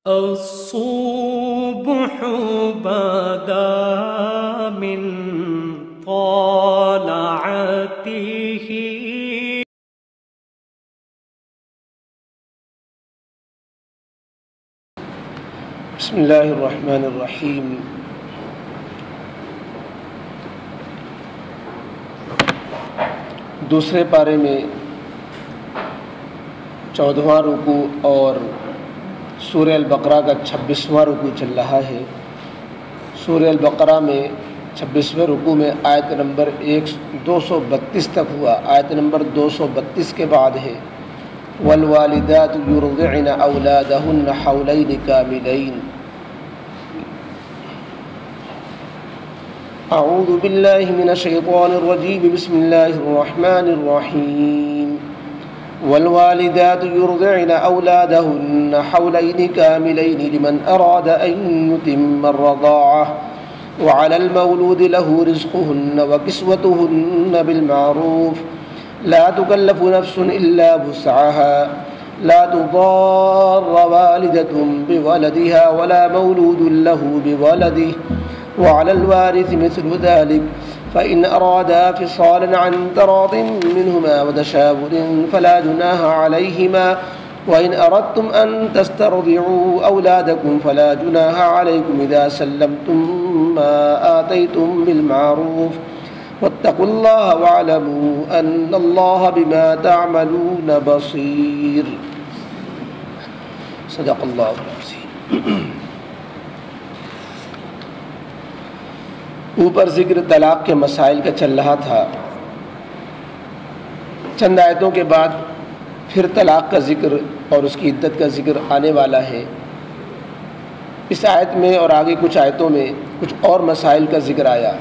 الصبح بدا من طلعته بسم اللہ الرحمن الرحیم۔ دوسرے پارے میں 14واں رکوع اور سورہ البقرہ کا 26واں رکوع چل رہا ہے۔ سورہ البقرہ میں 26ویں رکوع میں آیت نمبر 232 تک ہوا۔ آیت نمبر 232 کے بعد ہے والوالدات یرضعن اولادہن حولین کاملین۔ اعوذ باللہ من الشیطان الرجیم، بسم اللہ الرحمن الرحیم۔ والوالدات يرضعن أولادهن حولين كاملين لمن أراد أن يتم الرضاعة وعلى المولود له رزقهن وكسوتهن بالمعروف لا تكلف نفس إلا وسعها لا تضار والدة بولدها ولا مولود له بولده وعلى الوارث مثل ذلك فإن أرادا فصالا عن تراض منهما وتشاور فلا جناح عليهما وإن أردتم أن تسترضعوا أولادكم فلا جناح عليكم إذا سلمتم ما آتيتم بالمعروف واتقوا الله واعلموا أن الله بما تعملون بصير۔ صدق الله العظيم۔ اوپر ذکر طلاق کے مسائل کا چل رہا تھا۔ چند آیتوں کے بعد پھر طلاق کا ذکر اور اس کی عدت کا ذکر آنے والا ہے۔ اس آیت میں اور آگے کچھ آیتوں میں کچھ اور مسائل کا ذکر آیا۔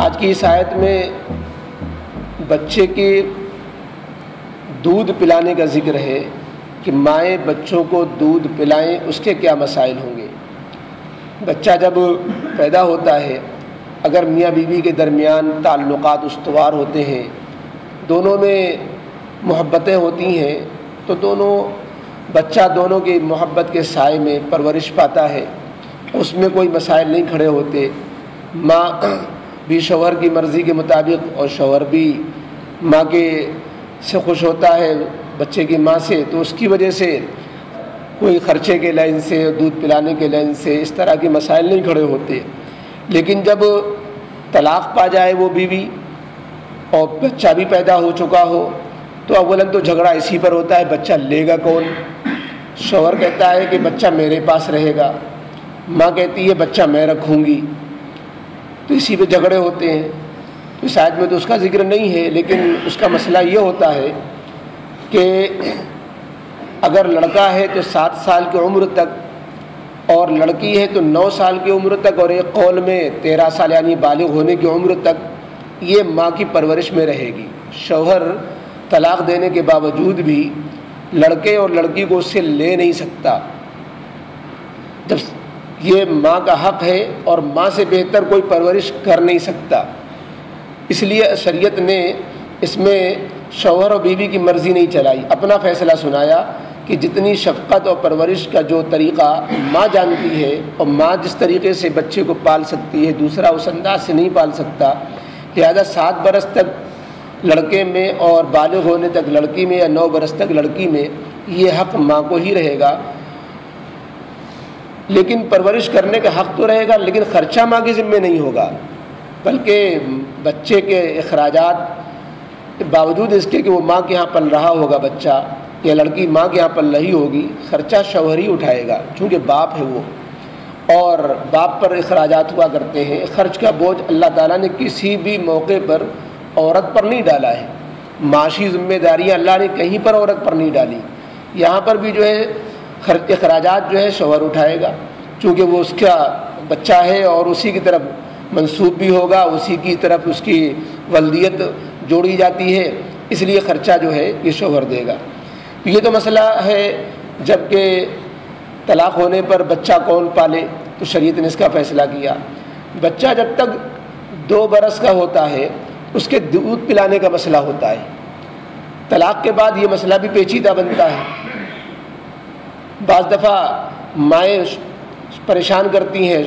آج کی اس آیت میں بچے کے دودھ پلانے کا ذکر ہے کہ مائیں بچوں کو دودھ پلائیں، اس کے کیا مسائل ہوں گے۔ بچہ جب پیدا ہوتا ہے، اگر میاں بیوی کے درمیان تعلقات استوار ہوتے ہیں، دونوں میں محبتیں ہوتی ہیں، تو بچہ دونوں کی محبت کے سائے میں پرورش پاتا ہے، اس میں کوئی مسائل نہیں کھڑے ہوتے۔ ماں بھی شوہر کی مرضی کے مطابق اور شوہر بھی ماں کے سے خوش ہوتا ہے بچے کی ماں سے، تو اس کی وجہ سے کوئی خرچے کے لائن سے، دودھ پلانے کے لائن سے اس طرح کے مسائل نہیں کھڑے ہوتے۔ لیکن جب طلاق پا جائے وہ بیوی اور بچہ بھی پیدا ہو چکا ہو، تو اولاً تو جھگڑا اسی پر ہوتا ہے بچہ لے گا کون۔ شوہر کہتا ہے کہ بچہ میرے پاس رہے گا، ماں کہتی ہے بچہ میں رکھوں گی، تو اسی پہ جھگڑے ہوتے ہیں۔ تو اس آیت میں تو اس کا ذکر نہیں ہے، لیکن اس کا مسئلہ یہ ہوتا ہے کہ اگر لڑکا ہے تو 7 سال کی عمر تک، اور لڑکی ہے تو 9 سال کی عمر تک، اور ایک قول میں 13 سال یعنی بالغ ہونے کی عمر تک یہ ماں کی پرورش میں رہے گی۔ شوہر طلاق دینے کے باوجود بھی لڑکے اور لڑکی کو اس سے لے نہیں سکتا، جب یہ ماں کا حق ہے اور ماں سے بہتر کوئی پرورش کر نہیں سکتا۔ اس لیے شریعت نے اس میں شوہر اور بیوی کی مرضی نہیں چلائی، اپنا فیصلہ سنایا کہ جتنی شفقت اور پرورش کا جو طریقہ ماں جانتی ہے، اور ماں جس طریقے سے بچے کو پال سکتی ہے دوسرا اس انداز سے نہیں پال سکتا، لہذا 7 برس تک لڑکے میں اور بالغ ہونے تک لڑکی میں، یا 9 برس تک لڑکی میں، یہ حق ماں کو ہی رہے گا۔ لیکن پرورش کرنے کا حق تو رہے گا، لیکن خرچہ ماں کے ذمے نہیں ہوگا، بلکہ بچے کے اخراجات باوجود اس کے کہ وہ ماں کے ہاں پل رہا ہوگا بچہ، یا لڑکی ماں کے یہاں پل رہی ہوگی، خرچہ شوہر ہی اٹھائے گا، چونکہ باپ ہے وہ، اور باپ پر اخراجات ہوا کرتے ہیں۔ خرچ کا بوجھ اللہ تعالیٰ نے کسی بھی موقع پر عورت پر نہیں ڈالا ہے، معاشی ذمہ داریاں اللہ نے کہیں پر عورت پر نہیں ڈالی۔ یہاں پر بھی جو ہے اخراجات جو ہے شوہر اٹھائے گا، چونکہ وہ اس کا بچہ ہے اور اسی کی طرف منسوب بھی ہوگا، اسی کی طرف اس کی ولدیت جوڑی جاتی ہے، اس لیے خرچہ جو ہے یہ شوہر دے گا۔ یہ تو مسئلہ ہے جب کہ طلاق ہونے پر بچہ کون پالے، تو شریعت نے اس کا فیصلہ کیا۔ بچہ جب تک 2 برس کا ہوتا ہے اس کے دودھ پلانے کا مسئلہ ہوتا ہے، طلاق کے بعد یہ مسئلہ بھی پیچیدہ بنتا ہے۔ بعض دفعہ مائیں پریشان کرتی ہیں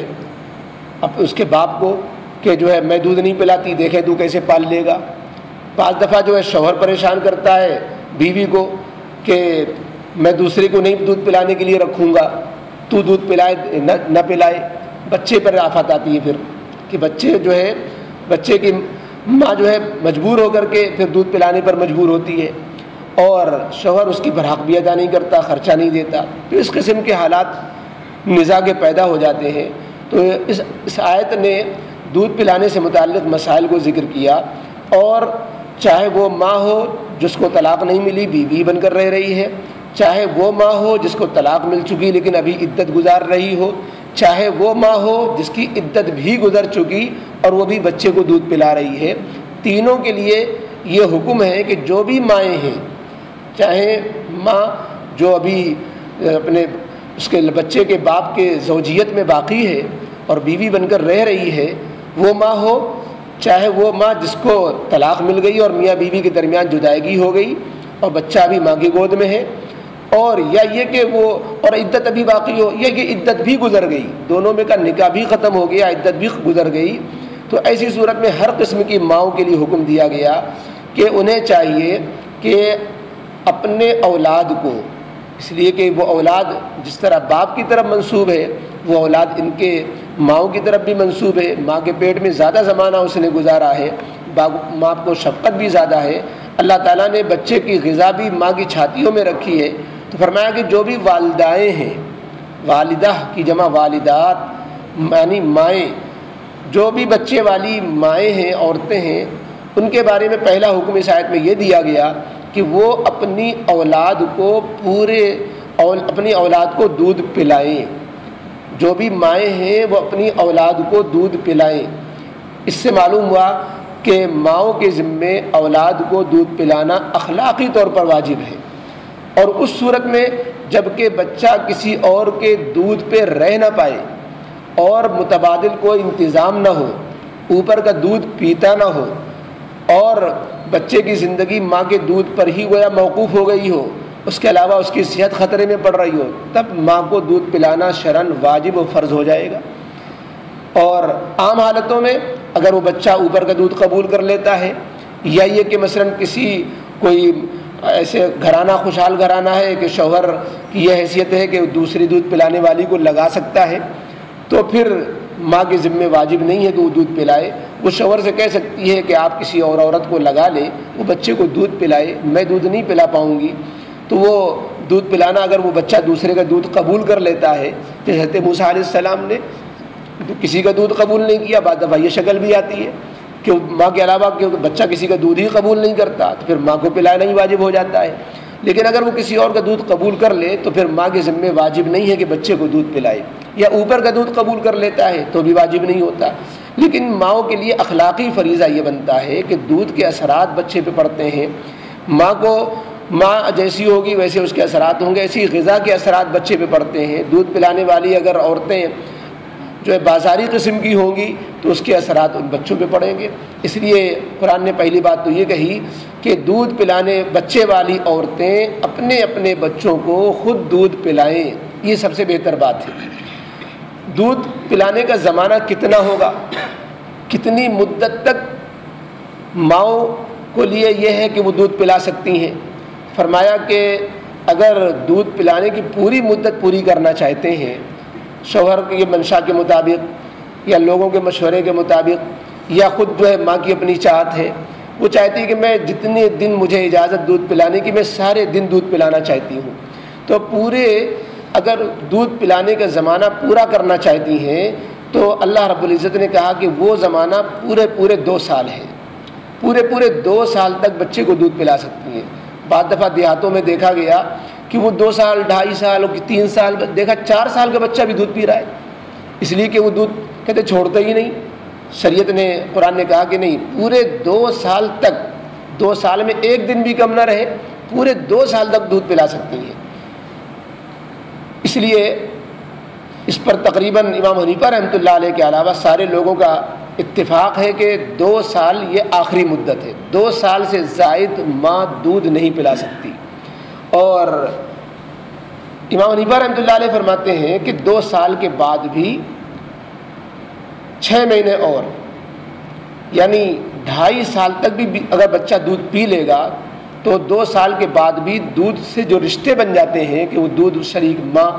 اب اس کے باپ کو کہ جو ہے میں دودھ نہیں پلاتی، دیکھیں تو کیسے پال لے گا۔ بعض دفعہ جو ہے شوہر پریشان کرتا ہے بیوی کو کہ میں دوسرے کو نہیں دودھ پلانے کے لیے رکھوں گا، تو دودھ پلائے نہ پلائے۔ بچے پر آفت آتی ہے پھر کہ بچے کی ماں جو ہے مجبور ہو کر کے پھر دودھ پلانے پر مجبور ہوتی ہے، اور شوہر اس کی برحق بھی ادا نہیں کرتا، خرچہ نہیں دیتا، تو اس قسم کے حالات نزاع کے پیدا ہو جاتے ہیں۔ تو اس آیت نے دودھ پلانے سے متعلق مسائل کو ذکر کیا، اور چاہے وہ ماں ہو جس کو طلاق نہیں ملی، بیوی بن کر رہ رہی ہے، چاہے وہ ماں ہو جس کو طلاق مل چکی لیکن ابھی عدت گزار رہی ہو، چاہے وہ ماں ہو جس کی عدت بھی گزر چکی اور وہ بھی بچے کو دودھ پلا رہی ہے، تینوں کے لیے یہ حکم ہے کہ جو بھی مائیں ہیں، چاہے ماں جو ابھی اپنے اس کے بچے کے باپ کے زوجیت میں باقی ہے اور بیوی بن کر رہ رہی ہے وہ ماں ہو، چاہے وہ ماں جس کو طلاق مل گئی اور میاں بیوی کے درمیان جدائیگی ہو گئی اور بچہ ابھی ماں کی گود میں ہے، اور یا یہ کہ وہ اور عدت ابھی باقی ہو، یا کہ عدت بھی گزر گئی، دونوں میں کا نکاح بھی ختم ہو گیا، عدت بھی گزر گئی، تو ایسی صورت میں ہر قسم کی ماؤں کے لیے حکم دیا گیا کہ انہیں چاہیے کہ اپنے اولاد کو، اس لیے کہ وہ اولاد جس طرح باپ کی طرف منسوب ہے وہ اولاد ان کے ماؤں کی طرف بھی منسوب ہے، ماں کے پیٹ میں زیادہ زمانہ اس نے گزارا ہے، ماں کو شفقت بھی زیادہ ہے، اللہ تعالیٰ نے بچے کی غذا بھی ماں کی چھاتیوں میں رکھی ہے، تو فرمایا کہ جو بھی والدائیں ہیں، والدہ کی جمع والدات یعنی مائیں، جو بھی بچے والی مائیں ہیں، عورتیں ہیں، ان کے بارے میں پہلا حکم اس آیت میں یہ دیا گیا کہ وہ اپنی اولاد کو دودھ پلائیں، جو بھی مائیں ہیں وہ اپنی اولاد کو دودھ پلائیں۔ اس سے معلوم ہوا کہ ماؤں کے ذمے اولاد کو دودھ پلانا اخلاقی طور پر واجب ہے، اور اس صورت میں جب کہ بچہ کسی اور کے دودھ پہ رہ نہ پائے اور متبادل کوئی انتظام نہ ہو، اوپر کا دودھ پیتا نہ ہو، اور بچے کی زندگی ماں کے دودھ پر ہی گویا موقوف ہو گئی ہو، اس کے علاوہ اس کی صحت خطرے میں پڑ رہی ہو، تب ماں کو دودھ پلانا شرعاً واجب و فرض ہو جائے گا۔ اور عام حالتوں میں اگر وہ بچہ اوپر کا دودھ قبول کر لیتا ہے، یا یہ کہ مثلاً کوئی ایسے گھرانہ خوشحال گھرانہ ہے کہ شوہر کی یہ حیثیت ہے کہ دوسری دودھ پلانے والی کو لگا سکتا ہے، تو پھر ماں کے ذمہ واجب نہیں ہے کہ وہ دودھ پلائے، وہ شوہر سے کہہ سکتی ہے کہ آپ کسی اور عورت کو لگا لیں، وہ بچے کو دودھ پلائے، میں دودھ نہیں پلا پاؤں گی، تو وہ دودھ پلانا اگر وہ بچہ دوسرے کا دودھ قبول کر لیتا ہے، جیسے حضرت موسیٰ علیہ السلام نے کسی کا دودھ قبول نہیں کیا، بعد دفعہ یہ شکل بھی آتی ہے کہ ماں کے علاوہ کیونکہ بچہ کسی کا دودھ ہی قبول نہیں کرتا تو پھر ماں کو پلانا ہی واجب ہو جاتا ہے، لیکن اگر وہ کسی اور کا دودھ قبول کر لے تو پھر ماں کے ذمہ واجب نہیں ہے کہ بچے کو دودھ پلائے، یا اوپر کا دودھ قبول کر لیتا ہے تو بھی واجب نہیں ہوتا۔ لیکن ماؤں کے لیے اخلاقی فریضہ یہ بنتا ہے کہ دودھ کے اثرات بچے پہ پڑتے ہیں، ماں جیسی ہوگی ویسے اس کے اثرات ہوں گے، ایسی غذا کے اثرات بچے پہ پڑتے ہیں، دودھ پلانے والی اگر عورتیں جو ہے بازاری قسم کی ہوں گی تو اس کے اثرات ان بچوں پہ پڑیں گے، اس لیے قرآن نے پہلی بات تو یہ کہی کہ دودھ پلانے بچے والی عورتیں اپنے بچوں کو خود دودھ پلائیں، یہ سب سے بہتر بات ہے۔ دودھ پلانے کا زمانہ کتنا ہوگا، کتنی مدت تک ماؤں کو لیے یہ ہے کہ وہ دودھ پلا سکتی ہیں؟ فرمایا کہ اگر دودھ پلانے کی پوری مدت پوری کرنا چاہتے ہیں، شوہر کی منشا کے مطابق یا لوگوں کے مشورے کے مطابق یا خود جو ہے ماں کی اپنی چاہت ہے، وہ چاہتی ہے کہ میں جتنے دن مجھے اجازت دودھ پلانے کی میں سارے دن دودھ پلانا چاہتی ہوں، تو اگر دودھ پلانے کا زمانہ پورا کرنا چاہتی ہیں تو اللہ رب العزت نے کہا کہ وہ زمانہ پورے 2 سال ہے، پورے 2 سال تک بچے کو دودھ پلا سکتی ہیں۔ بعض دفعہ دیہاتوں میں دیکھا گیا کہ وہ 2 سال 2.5 سال 3 سال دیکھا 4 سال کا بچہ بھی دودھ پی رہا ہے، اس لیے کہ وہ دودھ کہتے چھوڑتے ہی نہیں۔ شریعت نے قرآن نے کہا کہ نہیں، پورے 2 سال تک، 2 سال میں 1 دن بھی کم نہ رہے، پورے 2 سال تک دودھ پلا سکتی ہیں۔ اس لیے اس پر تقریباً امام حنیفہ رحمۃ اللہ علیہ کے علاوہ سارے لوگوں کا اتفاق ہے کہ 2 سال یہ آخری مدت ہے، 2 سال سے زائد ماں دودھ نہیں پلا سکتی۔ اور امام حنیفہ رحمۃ اللہ علیہ فرماتے ہیں کہ 2 سال کے بعد بھی 6 مہینے اور یعنی 2.5 سال تک بھی اگر بچہ دودھ پی لے گا تو 2 سال کے بعد بھی دودھ سے جو رشتے بن جاتے ہیں کہ وہ دودھ شریک ماں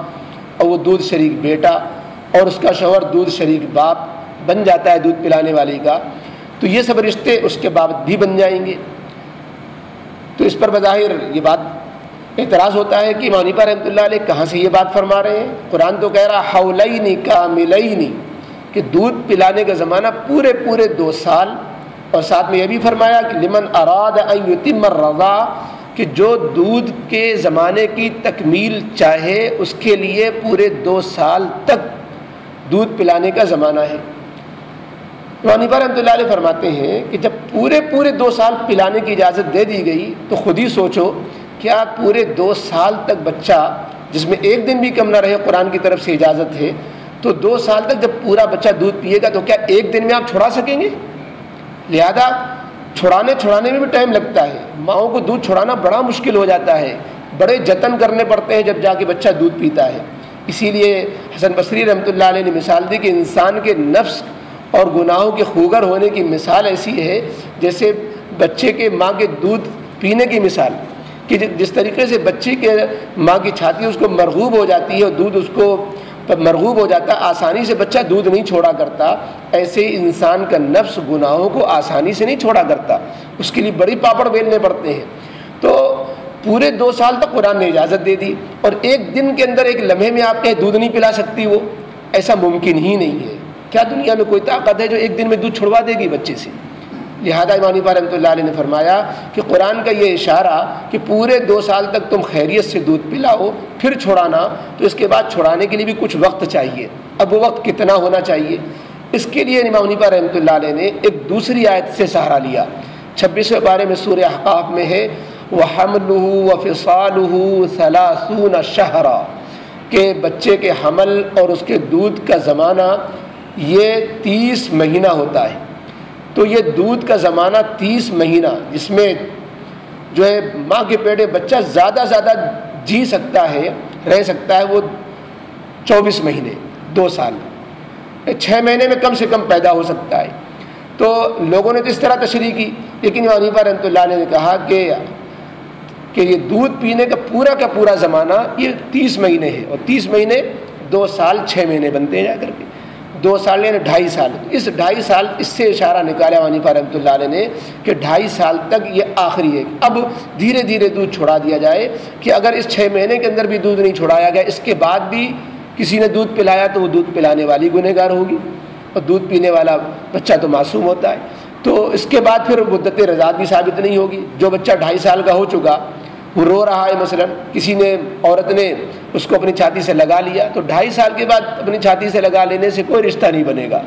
اور وہ دودھ شریک بیٹا اور اس کا شوہر دودھ شریک باپ بن جاتا ہے دودھ پلانے والی کا، تو یہ سب رشتے اس کے بعد بھی بن جائیں گے۔ تو اس پر بظاہر یہ بات اعتراض ہوتا ہے کہ امام حنیفہ رحمۃ اللہ علیہ کہاں سے یہ بات فرما رہے ہیں؟ قرآن تو کہہ رہا حولین کاملین کہ دودھ پلانے کا زمانہ پورے 2 سال، اور ساتھ میں یہ بھی فرمایا کہ لمن اراد ان یتم الرضاع کہ جو دودھ کے زمانے کی تکمیل چاہے اس کے لیے پورے 2 سال تک دودھ پلانے کا زمانہ ہے۔ امام حنیفہ رحمۃ اللہ علیہ فرماتے ہیں کہ جب پورے 2 سال پلانے کی اجازت دے دی گئی تو خود ہی سوچو کیا پورے 2 سال تک بچہ جس میں ایک دن بھی کم نہ رہے قرآن کی طرف سے اجازت ہے، تو 2 سال تک جب پورا بچہ دودھ پیے گا تو کیا ایک دن میں آپ چھڑا سکیں گے؟ لہذا چھڑانے میں بھی ٹائم لگتا ہے، ماؤں کو دودھ چھڑانا بڑا مشکل ہو جاتا ہے، بڑے جتن کرنے پڑتے ہیں جب جا کے بچہ دودھ پیتا ہے۔ اسی لیے حسن بصری رحمۃ اللہ علیہ نے مثال دی کہ انسان کے نفس اور گناہوں کے خوگر ہونے کی مثال ایسی ہے جیسے بچے کے ماں کے دودھ پینے کی مثال، کہ جس طریقے سے بچے کے ماں کی چھاتی اس کو مرغوب ہو جاتی ہے اور دودھ اس کو مرغوب ہو جاتا ہے، آسانی سے بچہ دودھ نہیں چھوڑا کرتا، ایسے ہی انسان کا نفس گناہوں کو آسانی سے نہیں چھوڑا کرتا، اس کے لیے بڑی پاپڑ بیلنے پڑتے ہیں۔ تو پورے 2 سال تک قرآن نے اجازت دے دی، اور ایک دن کے اندر ایک لمحے میں آپ کہیں دودھ نہیں پلا سکتی، وہ ایسا ممکن ہی نہیں ہے۔ کیا دنیا میں کوئی طاقت ہے جو ایک دن میں دودھ چھڑوا دے گی بچے سے؟ لہذا امام حنیفہ رحمۃ اللہ علیہ نے فرمایا کہ قرآن کا یہ اشارہ کہ پورے 2 سال تک تم خیریت سے دودھ پلاؤ پھر چھڑانا، تو اس کے بعد چھڑانے کے لیے بھی کچھ وقت چاہیے۔ اب وہ وقت کتنا ہونا چاہیے؟ اس کے لیے امام حنیفہ رحمۃ اللہ علیہ نے ایک دوسری آیت سے سہارا لیا۔ 26ویں پارے میں سورہ احقاف میں ہے وَحَمْلُهُ وَفِصَالُهُ 30 شَهْرًا کہ بچے کے حمل اور اس کے دودھ کا زمانہ یہ 30 مہینہ ہوتا ہے۔ تو یہ دودھ کا زمانہ 30 مہینہ جس میں جو ہے ماں کے پیٹے بچہ زیادہ جی سکتا ہے، رہ سکتا ہے، وہ 24 مہینے 2 سال 6 مہینے میں کم سے کم پیدا ہو سکتا ہے۔ تو لوگوں نے تو اس طرح تشریح کی، لیکن امام حنیفہ رحمۃ اللہ علیہ نے کہا کہ یہ دودھ پینے کا پورا زمانہ یہ 30 مہینے ہے، اور 30 مہینے 2 سال 6 مہینے بنتے ہیں جا کر کے 2 سال یعنی 2.5 سال۔ اس 2.5 سال اس سے اشارہ نکالا امام حنیفہ رحمۃ اللہ علیہ نے کہ 2.5 سال تک یہ آخری ہے، اب دھیرے دھیرے دودھ چھڑا دیا جائے کہ اگر اس 6 مہینے کے اندر بھی دودھ نہیں چھڑایا گیا، اس کے بعد بھی کسی نے دودھ پلایا تو وہ دودھ پلانے والی گنہگار ہوگی، اور دودھ پینے والا بچہ تو معصوم ہوتا ہے۔ تو اس کے بعد پھر مدت رضاعت بھی ثابت نہیں ہوگی۔ جو بچہ 2.5 سال کا ہو چکا وہ رو رہا ہے، مثلا کسی نے عورت نے اس کو اپنی چھاتی سے لگا لیا، تو 2.5 سال کے بعد اپنی چھاتی سے لگا لینے سے کوئی رشتہ نہیں بنے گا،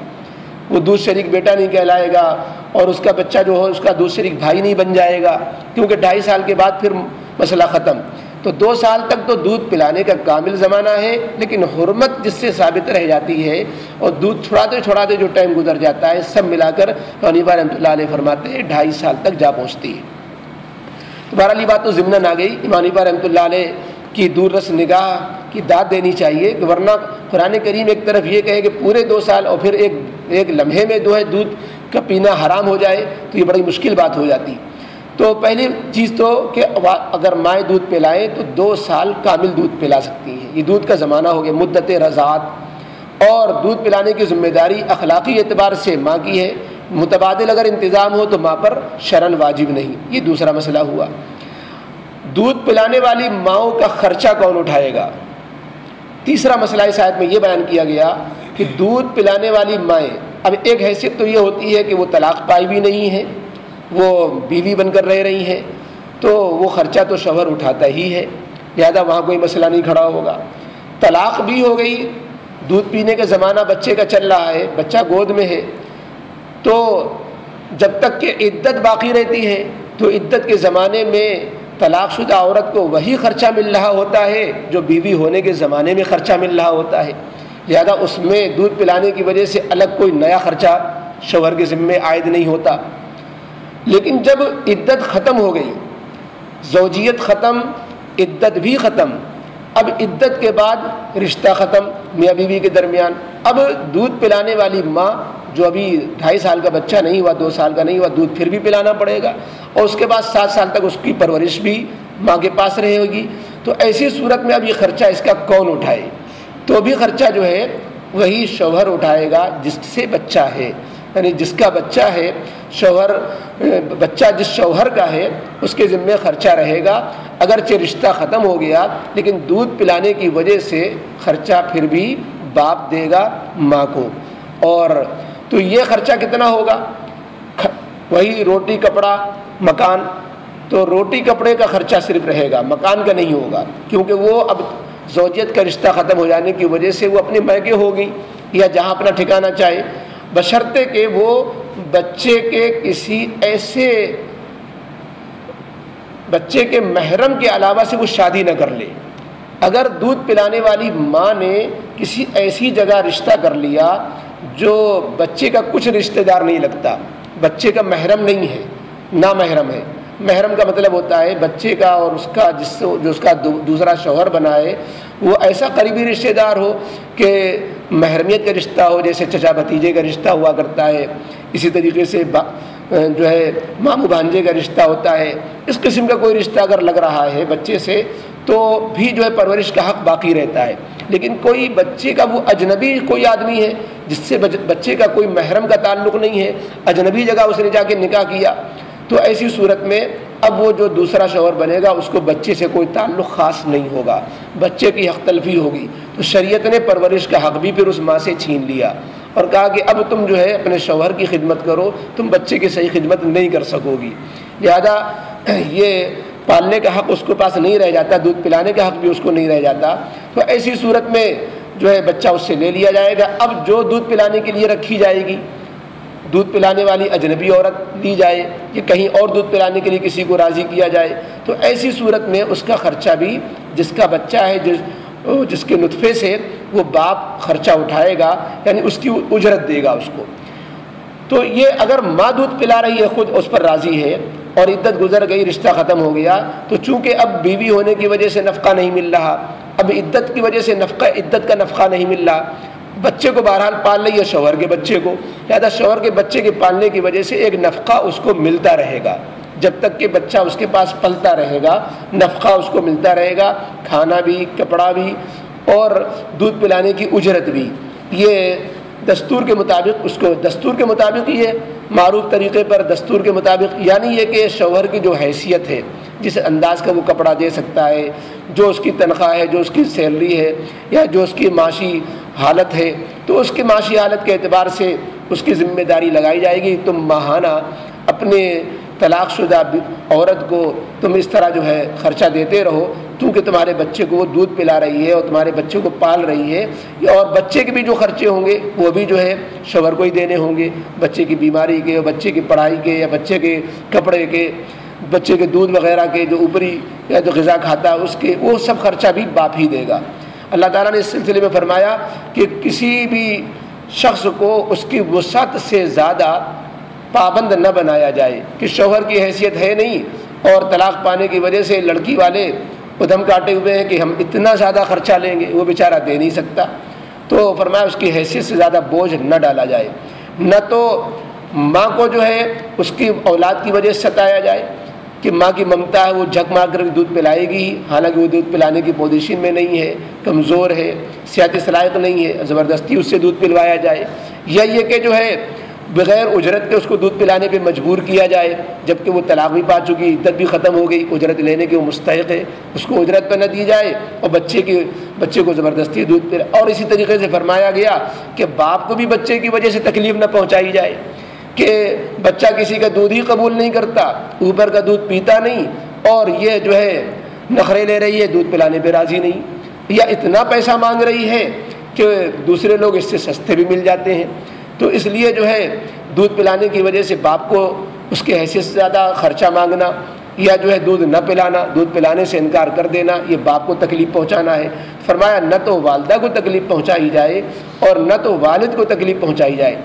وہ دودھ شریک بیٹا نہیں کہلائے گا، اور اس کا بچہ جو ہے اس کا دودھ شریک بھائی نہیں بن جائے گا، کیونکہ 2.5 سال کے بعد پھر مسئلہ ختم۔ تو 2 سال تک تو دودھ پلانے کا کامل زمانہ ہے، لیکن حرمت جس سے ثابت رہ جاتی ہے اور دودھ چھڑاتے جو ٹائم گزر جاتا ہے، سب ملا کر حنیفہ رحمۃ اللہ علیہ فرماتے ہیں 2.5 سال تک جا پہنچتی ہے۔ تو بہرحال یہ بات تو ضمناً آ گئی، امام حنیفہ رحمۃ اللہ علیہ کی دور رس نگاہ کی داد دینی چاہیے، کہ ورنہ قرآن کریم ایک طرف یہ کہے کہ پورے 2 سال اور پھر ایک لمحے میں جو ہے دودھ کا پینا حرام ہو جائے، تو یہ بڑی مشکل بات ہو جاتی۔ تو پہلی چیز تو کہ اگر مائیں دودھ پلائیں تو 2 سال کامل دودھ پلا سکتی ہیں، یہ دودھ کا زمانہ ہو گیا مدت رضاعت، اور دودھ پلانے کی ذمہ داری اخلاقی اعتبار سے ماں کی ہے، متبادل اگر انتظام ہو تو ماں پر شرعاً واجب نہیں، یہ دوسرا مسئلہ ہوا۔ دودھ پلانے والی ماؤں کا خرچہ کون اٹھائے گا؟ تیسرا مسئلہ اس آیت میں یہ بیان کیا گیا کہ دودھ پلانے والی مائیں، اب ایک حیثیت تو یہ ہوتی ہے کہ وہ طلاق پائی بھی نہیں ہے، وہ بیوی بن کر رہ رہی ہیں، تو وہ خرچہ تو شوہر اٹھاتا ہی ہے، لہذا وہاں کوئی مسئلہ نہیں کھڑا ہوگا۔ طلاق بھی ہو گئی، دودھ پینے کا زمانہ بچے کا چل رہا ہے، بچہ گود میں ہے، تو جب تک کہ عدت باقی رہتی ہے تو عدت کے زمانے میں طلاق شدہ عورت کو وہی خرچہ مل رہا ہوتا ہے جو بیوی ہونے کے زمانے میں خرچہ مل رہا ہوتا ہے، لہذا اس میں دودھ پلانے کی وجہ سے الگ کوئی نیا خرچہ شوہر کے ذمے عائد نہیں ہوتا۔ لیکن جب عدت ختم ہو گئی، زوجیت ختم، عدت بھی ختم، اب عدت کے بعد رشتہ ختم میاں بیوی کے درمیان. اب دودھ پلانے والی ماں جو ابھی 2.5 سال کا بچہ نہیں ہوا، 2 سال کا نہیں ہوا، دودھ پھر بھی پلانا پڑے گا، اور اس کے بعد 7 سال تک اس کی پرورش بھی ماں کے پاس رہے گی. تو ایسی صورت میں اب یہ خرچہ اس کا کون اٹھائے؟ تو بھی خرچہ جو ہے وہی شوہر اٹھائے گا جس سے بچہ ہے، یعنی جس کا بچہ ہے شوہر، بچہ جس شوہر کا ہے اس کے ذمے خرچہ رہے گا. اگرچہ رشتہ ختم ہو گیا لیکن دودھ پلانے کی وجہ سے خرچہ پھر بھی باپ دے گا ماں کو. اور تو یہ خرچہ کتنا ہوگا؟ وہی روٹی کپڑا مکان. تو روٹی کپڑے کا خرچہ صرف رہے گا، مکان کا نہیں ہوگا، کیونکہ وہ اب زوجیت کا رشتہ ختم ہو جانے کی وجہ سے وہ اپنے میکے ہوگی یا جہاں اپنا ٹھکانہ چاہے، بشرطے کہ وہ بچے کے کسی ایسے بچے کے محرم کے علاوہ سے وہ شادی نہ کر لے. اگر دودھ پلانے والی ماں نے کسی ایسی جگہ رشتہ کر لیا جو بچے کا کچھ رشتہ دار نہیں لگتا، بچے کا محرم نہیں ہے، نامحرم ہے. محرم کا مطلب ہوتا ہے بچے کا اور اس کا جو اس کا دوسرا شوہر بنا ہے وہ ایسا قریبی رشتہ دار ہو کہ محرمیت کا رشتہ ہو، جیسے چچا بھتیجے کا رشتہ ہوا کرتا ہے، اسی طریقے سے جو ہے ماموں بھانجے کا رشتہ ہوتا ہے. اس قسم کا کوئی رشتہ اگر لگ رہا ہے بچے سے تو بھی جو ہے پرورش کا حق باقی رہتا ہے. لیکن کوئی بچے کا وہ اجنبی کوئی آدمی ہے جس سے بچے کا کوئی محرم کا تعلق نہیں ہے، اجنبی جگہ اس نے جا کے نکاح کیا، تو ایسی صورت میں اب وہ جو دوسرا شوہر بنے گا اس کو بچے سے کوئی تعلق خاص نہیں ہوگا، بچے کی حق تلفی ہوگی. تو شریعت نے پرورش کا حق بھی پھر اس ماں سے چھین لیا اور کہا کہ اب تم جو ہے اپنے شوہر کی خدمت کرو، تم بچے کی صحیح خدمت نہیں کر سکو گی. لہذا یہ پالنے کا حق اس کے پاس نہیں رہ جاتا، دودھ پلانے کا حق بھی اس کو نہیں رہ جاتا. تو ایسی صورت میں جو ہے بچہ اس سے لے لیا جائے گا. اب جو دودھ پلانے کے لیے رکھی جائے گی، دودھ پلانے والی اجنبی عورت لی جائے کہ کہیں اور دودھ پلانے کے لیے کسی کو راضی کیا جائے، تو ایسی صورت میں اس کا خرچہ بھی جس کا بچہ ہے جس کے نطفے سے وہ باپ خرچہ اٹھائے گا، یعنی اس کی اجرت دے گا اس کو. تو یہ اگر ماں دودھ پلا رہی ہے خود اس پر راضی ہے اور عدت گزر گئی، رشتہ ختم ہو گیا، تو چونکہ اب بیوی ہونے کی وجہ سے نفقہ نہیں مل رہا، اب عدت کی وجہ سے عدت کا نفقہ نہیں مل رہا، بچے کو بہرحال پال رہی ہے شوہر کے بچے کو، لہذا شوہر کے بچے کے پالنے کی وجہ سے ایک نفقہ اس کو ملتا رہے گا. جب تک کہ بچہ اس کے پاس پلتا رہے گا نفقہ اس کو ملتا رہے گا، کھانا بھی، کپڑا بھی اور دودھ پلانے کی اجرت بھی. یہ دستور کے مطابق اس کو، دستور کے مطابق یہ معروف طریقے پر دستور کے مطابق، یعنی یہ کہ شوہر کی جو حیثیت ہے، جس انداز کا وہ کپڑا دے سکتا ہے، جو اس کی تنخواہ ہے، جو اس کی سیلری ہے یا جو اس کی معاشی حالت ہے، تو اس کی معاشی حالت کے اعتبار سے اس کی ذمہ داری لگائی جائے گی. تم ماہانہ اپنے طلاق شدہ عورت کو تم اس طرح جو ہے خرچہ دیتے رہو، کیونکہ تمہارے بچے کو وہ دودھ پلا رہی ہے اور تمہارے بچے کو پال رہی ہے، اور بچے کے بھی جو خرچے ہوں گے وہ بھی جو ہے شوہر کو ہی دینے ہوں گے، بچے کی بیماری کے، بچے کی پڑھائی کے، یا بچے کے کپڑے کے، بچے کے دودھ وغیرہ کے، جو اوپری یا جو غذا کھاتا ہے اس کے، وہ سب خرچہ بھی باپ ہی دے گا. اللہ تعالیٰ نے اس سلسلے میں فرمایا کہ کسی بھی شخص کو اس کی وسعت سے زیادہ پابند نہ بنایا جائے، کہ شوہر کی حیثیت ہے نہیں اور طلاق پانے کی وجہ سے لڑکی والے ادھم کاٹے ہوئے ہیں کہ ہم اتنا زیادہ خرچہ لیں گے، وہ بیچارہ دے نہیں سکتا. تو فرمایا اس کی حیثیت سے زیادہ بوجھ نہ ڈالا جائے، نہ تو ماں کو جو ہے اس کی اولاد کی وجہ سے ستایا جائے کہ ماں کی ممتا ہے وہ جھک مار کر دودھ پلائے گی، حالانکہ وہ دودھ پلانے کی پوزیشن میں نہیں ہے، کمزور ہے، صحت صلاحیت نہیں ہے، زبردستی اس سے دودھ پلوایا جائے، یا یہ کہ جو ہے بغیر اجرت کے اس کو دودھ پلانے پہ مجبور کیا جائے، جبکہ وہ طلاق بھی پا چکی، عدت بھی ختم ہو گئی، اجرت لینے کے وہ مستحق ہے، اس کو اجرت پہ نہ دی جائے اور بچے کو زبردستی دودھ پلا. اور اسی طریقے سے فرمایا گیا کہ باپ کو بھی بچے کی وجہ سے تکلیف نہ پہنچائی جائے، کہ بچہ کسی کا دودھ ہی قبول نہیں کرتا، اوپر کا دودھ پیتا نہیں، اور یہ جو ہے نخرے لے رہی ہے، دودھ پلانے پہ راضی نہیں، یا اتنا پیسہ مانگ رہی ہے کہ دوسرے لوگ اس سے سستے بھی مل جاتے ہیں. تو اس لیے جو ہے دودھ پلانے کی وجہ سے باپ کو اس کی حیثیت سے زیادہ خرچہ مانگنا، یا جو ہے دودھ نہ پلانا، دودھ پلانے سے انکار کر دینا، یہ باپ کو تکلیف پہنچانا ہے. فرمایا نہ تو والدہ کو تکلیف پہنچائی جائے اور نہ تو والد کو تکلیف پہنچائی جائے.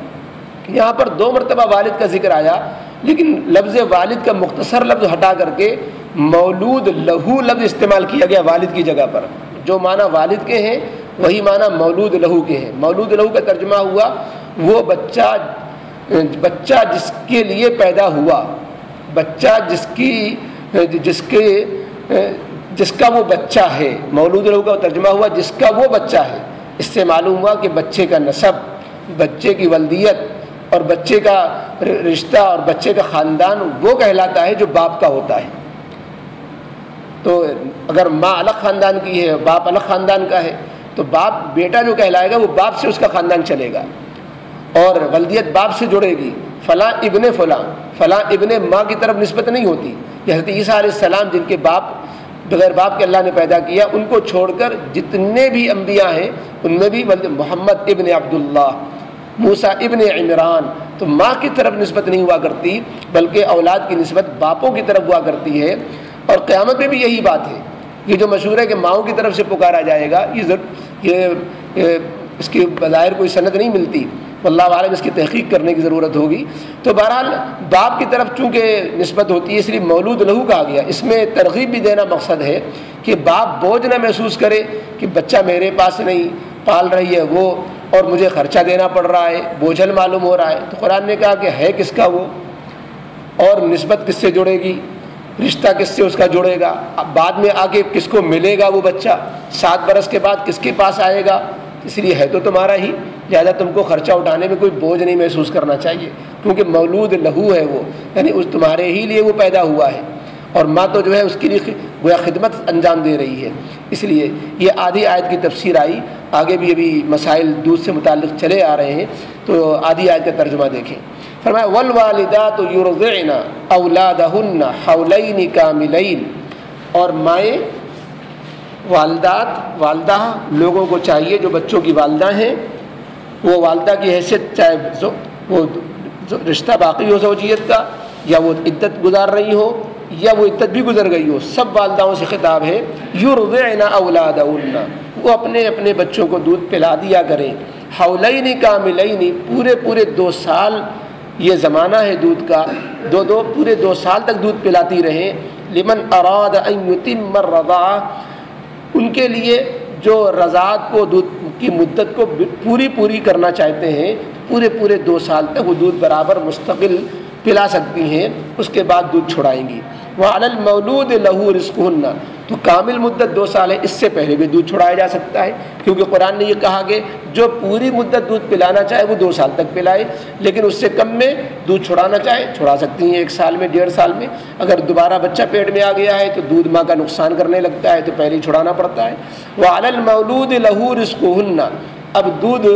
یہاں پر 2 مرتبہ والد کا ذکر آیا، لیکن لفظ والد کا مختصر لفظ ہٹا کر کے مولود لہو لفظ استعمال کیا گیا والد کی جگہ پر. جو معنی والد کے ہیں وہی معنی مولود لہو کے ہیں۔ مولود لہو کا ترجمہ ہوا وہ بچہ جس کے لیے پیدا ہوا، بچہ جس کا وہ بچہ ہے۔ مولود لہو کا ترجمہ ہوا جس کا وہ بچہ ہے۔ اس سے معلوم ہوا کہ بچے کا نسب، بچے کی ولدیت اور بچے کا رشتہ اور بچے کا خاندان وہ کہلاتا ہے جو باپ کا ہوتا ہے۔ تو اگر ماں الگ خاندان کی ہے، باپ الگ خاندان کا ہے، تو باپ بیٹا جو کہلائے گا وہ باپ سے اس کا خاندان چلے گا، اور ولدیت باپ سے جڑے گی۔ فلاں ابن فلاں، فلاں ابن ماں کی طرف نسبت نہیں ہوتی۔ حضرت عیسیٰ علیہ السلام جن کے باپ بغیر باپ کے اللہ نے پیدا کیا، ان کو چھوڑ کر جتنے بھی انبیاء ہیں ان میں بھی محمد ابن عبداللہ، موسیٰ ابن عمران، تو ماں کی طرف نسبت نہیں ہوا کرتی بلکہ اولاد کی نسبت باپوں کی طرف ہوا کرتی ہے۔ اور قیامت میں بھی یہی بات ہے۔ یہ جو مشہور ہے کہ ماؤں کی طرف سے پکارا جائے گا، یہ اس کی بظاہر کوئی سند نہیں ملتی، واللہ عالم اس کی تحقیق کرنے کی ضرورت ہوگی۔ تو بہرحال باپ کی طرف چونکہ نسبت ہوتی ہے اس لیے مولود لہو کہا گیا۔ اس میں ترغیب بھی دینا مقصد ہے کہ باپ بوجھ نہ محسوس کرے کہ بچہ میرے پاس نہیں، پال رہی ہے وہ اور مجھے خرچہ دینا پڑ رہا ہے، بوجھل معلوم ہو رہا ہے۔ تو قرآن نے کہا کہ ہے کس کا وہ، اور نسبت کس سے جڑے گی، رشتہ کس سے اس کا جڑے گا، اب بعد میں آگے کس کو ملے گا وہ بچہ، 7 برس کے بعد کس کے پاس آئے گا، اس لیے ہے تو تمہارا ہی، لہٰذا تم کو خرچہ اٹھانے میں کوئی بوجھ نہیں محسوس کرنا چاہیے، کیونکہ مولود لہو ہے وہ، یعنی اس تمہارے ہی لیے وہ پیدا ہوا ہے، اور ماں تو جو ہے اس کے لیے گویا خدمت انجام دے رہی ہے۔ اس لیے یہ آدھی آیت کی تفسیر آئی، آگے بھی ابھی مسائل دودھ سے متعلق چلے آ رہے ہیں، تو آدھی آیت کا ترجمہ دیکھیں۔ فرمایا والوالدات یرضعن اولادہن حولین کاملین، اور مائیں والدہ لوگوں کو چاہیے جو بچوں کی والدہ ہیں، وہ والدہ کی حیثیت چاہے وہ رشتہ باقی ہو زوجیت کا، یا وہ عدت گزار رہی ہو یا وہ عدت بھی گزر گئی ہو، سب والداؤں سے خطاب ہے۔ یرضعن اولادہن، وہ اپنے اپنے بچوں کو دودھ پلا دیا کریں، حولین کاملین، پورے 2 سال یہ زمانہ ہے دودھ کا، پورے 2 سال تک دودھ پلاتی رہیں۔ لمن اراد ان یتم الرضاعہ، ان کے لیے جو رضاعت کو دودھ کی مدت کو پوری کرنا چاہتے ہیں، پورے 2 سال تک وہ دودھ برابر مستقل پلا سکتی ہیں، اس کے بعد دودھ چھڑائیں گی۔ وعلی المولود لہ رزقہن، تو کامل مدت 2 سال ہے، اس سے پہلے بھی دودھ چھڑایا جا سکتا ہے، کیونکہ قرآن نے یہ کہا کہ جو پوری مدت دودھ پلانا چاہے وہ 2 سال تک پلائے، لیکن اس سے کم میں دودھ چھڑانا چاہے چھڑا سکتی ہیں، 1 سال میں، 1.5 سال میں۔ اگر دوبارہ بچہ پیٹ میں آ گیا ہے تو دودھ ماں کا نقصان کرنے لگتا ہے تو پہلے ہی چھڑانا پڑتا ہے۔ وعلی المولود لہ رزقہن، اب دودھ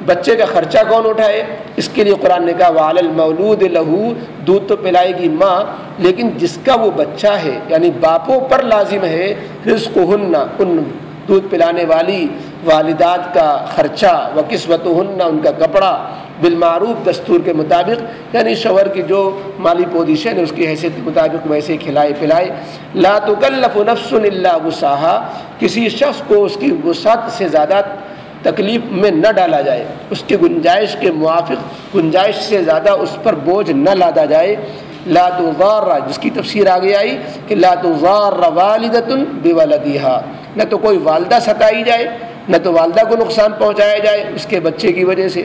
بچے کا خرچہ کون اٹھائے، اس کے لیے قرآن نے کہا وعلی المولود لہ، دودھ تو پلائے گی ماں، لیکن جس کا وہ بچہ ہے یعنی باپوں پر لازم ہے رزقہن، ان دودھ پلانے والی والدات کا خرچہ، وکسوتہن، ان کا کپڑا، بالمعروف، دستور کے مطابق، یعنی شوہر کی جو مالی پوزیشن ہے اس کی حیثیت کے مطابق ویسے کھلائے پلائے۔ لا تکلف نفس الا وسعها، کسی شخص کو اس کی وسعت سے زیادہ تکلیف میں نہ ڈالا جائے، اس کی گنجائش کے موافق، گنجائش سے زیادہ اس پر بوجھ نہ لادا جائے۔ لا تضار، جس کی تفسیر آگے آئی کہ لا تضار والدۃ بولدہا، نہ تو کوئی والدہ ستائی جائے، نہ تو والدہ کو نقصان پہنچایا جائے اس کے بچے کی وجہ سے،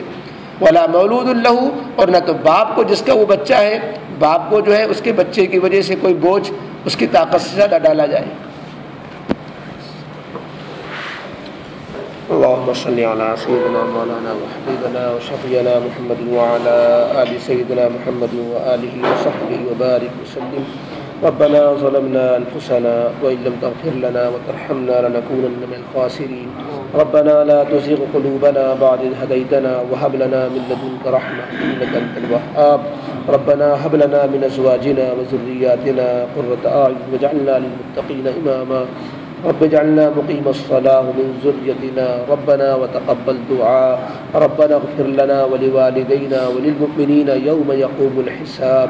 ولا مولود لہ، اور نہ تو باپ کو جس کا وہ بچہ ہے، باپ کو جو ہے اس کے بچے کی وجہ سے کوئی بوجھ اس کی طاقت سے زیادہ ڈالا جائے۔ اللهم صل على سيدنا مولانا وحبيبنا وشفيعنا محمد وعلى آل سيدنا محمد وآله وصحبه وبارك وسلم۔ ربنا ظلمنا أنفسنا وإن لم تغفر لنا وترحمنا لنكونن من الخاسرين۔ ربنا لا تزغ قلوبنا بعد إذ هديتنا وهب لنا من لدنك رحمة إنك أنت الوهاب۔ ربنا هب لنا من أزواجنا وذرياتنا قرة أعين واجعلنا للمتقين إماما۔ رب اجعلنا مقيم الصلاة ومن ذريتنا ربنا وتقبل دعاء۔ ربنا اغفر لنا ولوالدينا وللمؤمنين يوم يقوم الحساب۔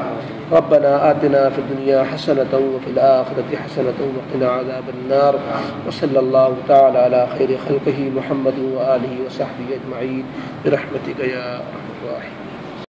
ربنا آتنا في الدنيا حسنة وفي الآخرة حسنة وقنا عذاب النار۔ وصلى الله تعالى على خير خلقه محمد وآله وصحبه أجمعين برحمتك يا أرحم الراحمين۔